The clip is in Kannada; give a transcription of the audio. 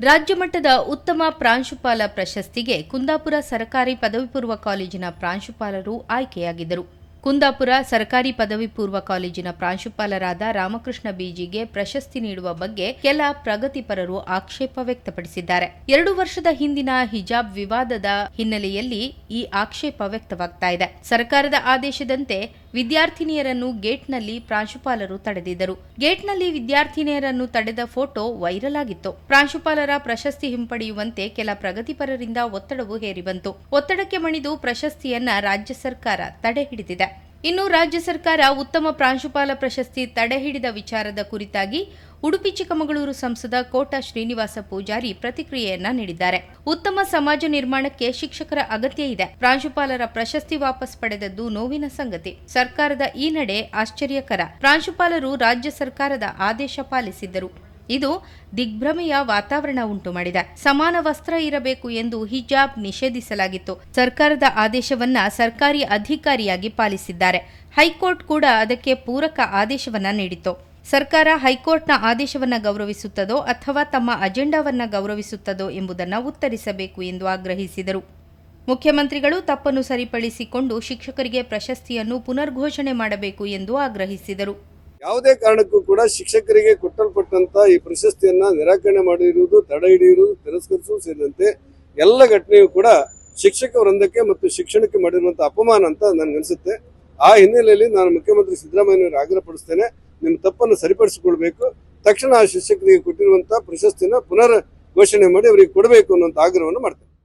ರಾಜ್ಯ ಮಟ್ಟದ ಉತ್ತಮ ಪ್ರಾಂಶುಪಾಲ ಪ್ರಶಸ್ತಿಗೆ ಕುಂದಾಪುರ ಸರ್ಕಾರಿ ಪದವಿ ಪೂರ್ವ ಕಾಲೇಜಿನ ಪ್ರಾಂಶುಪಾಲರು ಆಯ್ಕೆಯಾಗಿದ್ದರು. ಕುಂದಾಪುರ ಸರ್ಕಾರಿ ಪದವಿ ಪೂರ್ವ ಕಾಲೇಜಿನ ಪ್ರಾಂಶುಪಾಲರಾದ ರಾಮಕೃಷ್ಣ ಬಿಜಿಗೆ ಪ್ರಶಸ್ತಿ ನೀಡುವ ಬಗ್ಗೆ ಕೆಲ ಪ್ರಗತಿಪರರು ಆಕ್ಷೇಪ ವ್ಯಕ್ತಪಡಿಸಿದ್ದಾರೆ. 2 ವರ್ಷದ ಹಿಂದಿನ ಹಿಜಾಬ್ ವಿವಾದದ ಹಿನ್ನೆಲೆಯಲ್ಲಿ ಈ ಆಕ್ಷೇಪ ವ್ಯಕ್ತವಾಗ್ತಾ ಇದೆ. ಸರ್ಕಾರದ ಆದೇಶದಂತೆ ವಿದ್ಯಾರ್ಥಿನಿಯರನ್ನು ಗೇಟ್ನಲ್ಲಿ ಪ್ರಾಂಶುಪಾಲರು ತಡೆದಿದ್ದರು. ಗೇಟ್ನಲ್ಲಿ ವಿದ್ಯಾರ್ಥಿನಿಯರನ್ನು ತಡೆದ ಫೋಟೋ ವೈರಲ್ ಆಗಿತ್ತು. ಪ್ರಾಂಶುಪಾಲರ ಪ್ರಶಸ್ತಿ ಹಿಂಪಡೆಯುವಂತೆ ಕೆಲ ಪ್ರಗತಿಪರರಿಂದ ಒತ್ತಡವೂ ಹೇರಿಬಂತು. ಒತ್ತಡಕ್ಕೆ ಮಣಿದು ಪ್ರಶಸ್ತಿಯನ್ನ ರಾಜ್ಯ ಸರ್ಕಾರ ತಡೆ ಹಿಡಿದಿದೆ. ಇನ್ನು ರಾಜ್ಯ ಸರ್ಕಾರ ಉತ್ತಮ ಪ್ರಾಂಶುಪಾಲ ಪ್ರಶಸ್ತಿ ತಡೆ ಹಿಡಿದ ವಿಚಾರದ ಕುರಿತಾಗಿ ಉಡುಪಿ ಚಿಕ್ಕಮಗಳೂರು ಸಂಸದ ಕೋಟ ಶ್ರೀನಿವಾಸ ಪೂಜಾರಿ ಪ್ರತಿಕ್ರಿಯೆಯನ್ನ ನೀಡಿದ್ದಾರೆ. ಉತ್ತಮ ಸಮಾಜ ನಿರ್ಮಾಣಕ್ಕೆ ಶಿಕ್ಷಕರ ಅಗತ್ಯ ಇದೆ. ಪ್ರಾಂಶುಪಾಲರ ಪ್ರಶಸ್ತಿ ವಾಪಸ್ ಪಡೆದದ್ದು ನೋವಿನ ಸಂಗತಿ. ಸರ್ಕಾರದ ಈ ನಡೆ ಆಶ್ಚರ್ಯಕರ. ಪ್ರಾಂಶುಪಾಲರು ರಾಜ್ಯ ಸರ್ಕಾರದ ಆದೇಶ ಪಾಲಿಸಿದ್ದರು. ಇದು ದಿಗ್ಭ್ರಮೆಯ ವಾತಾವರಣ ಉಂಟು ಮಾಡಿದೆ. ಸಮಾನ ವಸ್ತ್ರ ಇರಬೇಕು ಎಂದು ಹಿಜಾಬ್ ನಿಷೇಧಿಸಲಾಗಿತ್ತು. ಸರ್ಕಾರದ ಆದೇಶವನ್ನ ಸರ್ಕಾರಿ ಅಧಿಕಾರಿಯಾಗಿ ಪಾಲಿಸಿದ್ದಾರೆ. ಹೈಕೋರ್ಟ್ ಕೂಡ ಅದಕ್ಕೆ ಪೂರಕ ಆದೇಶವನ್ನ ನೀಡಿತ್ತು. ಸರ್ಕಾರ ಹೈಕೋರ್ಟ್ನ ಆದೇಶವನ್ನ ಗೌರವಿಸುತ್ತದೋ ಅಥವಾ ತಮ್ಮ ಅಜೆಂಡಾವನ್ನ ಗೌರವಿಸುತ್ತದೋ ಎಂಬುದನ್ನು ಉತ್ತರಿಸಬೇಕು ಎಂದು ಆಗ್ರಹಿಸಿದರು. ಮುಖ್ಯಮಂತ್ರಿಗಳು ತಪ್ಪನ್ನು ಸರಿಪಡಿಸಿಕೊಂಡು ಶಿಕ್ಷಕರಿಗೆ ಪ್ರಶಸ್ತಿಯನ್ನು ಪುನರ್ಘೋಷಣೆ ಮಾಡಬೇಕು ಎಂದು ಆಗ್ರಹಿಸಿದರು. ಯಾವುದೇ ಕಾರಣಕ್ಕೂ ಕೂಡ ಶಿಕ್ಷಕರಿಗೆ ಕೊಟ್ಟಲ್ಪಟ್ಟಂತ ಈ ಪ್ರಶಸ್ತಿಯನ್ನ ನಿರಾಕರಣೆ ಮಾಡಿರುವುದು, ತಡೆ ಹಿಡಿಯುವುದು, ತಿರಸ್ಕರಿಸುವುದು ಸೇರಿದಂತೆ ಎಲ್ಲ ಘಟನೆಯೂ ಕೂಡ ಶಿಕ್ಷಕ ವೃಂದಕ್ಕೆ ಮತ್ತು ಶಿಕ್ಷಣಕ್ಕೆ ಮಾಡಿರುವಂತಹ ಅಪಮಾನ ಅಂತ ನನಗನ್ಸುತ್ತೆ. ಆ ಹಿನ್ನೆಲೆಯಲ್ಲಿ ನಾನು ಮುಖ್ಯಮಂತ್ರಿ ಸಿದ್ದರಾಮಯ್ಯನವರಿಗೆ ಆಗ್ರಹಪಡಿಸ್ತೇನೆ, ನಿಮ್ಮ ತಪ್ಪನ್ನು ಸರಿಪಡಿಸಿಕೊಳ್ಬೇಕು. ತಕ್ಷಣ ಆ ಶಿಕ್ಷಕರಿಗೆ ಕೊಟ್ಟಿರುವಂತಹ ಪ್ರಶಸ್ತಿನ ಪುನರ್ ಘೋಷಣೆ ಮಾಡಿ ಅವರಿಗೆ ಕೊಡಬೇಕು ಅನ್ನುವಂಥ ಆಗ್ರಹವನ್ನು ಮಾಡ್ತೇನೆ.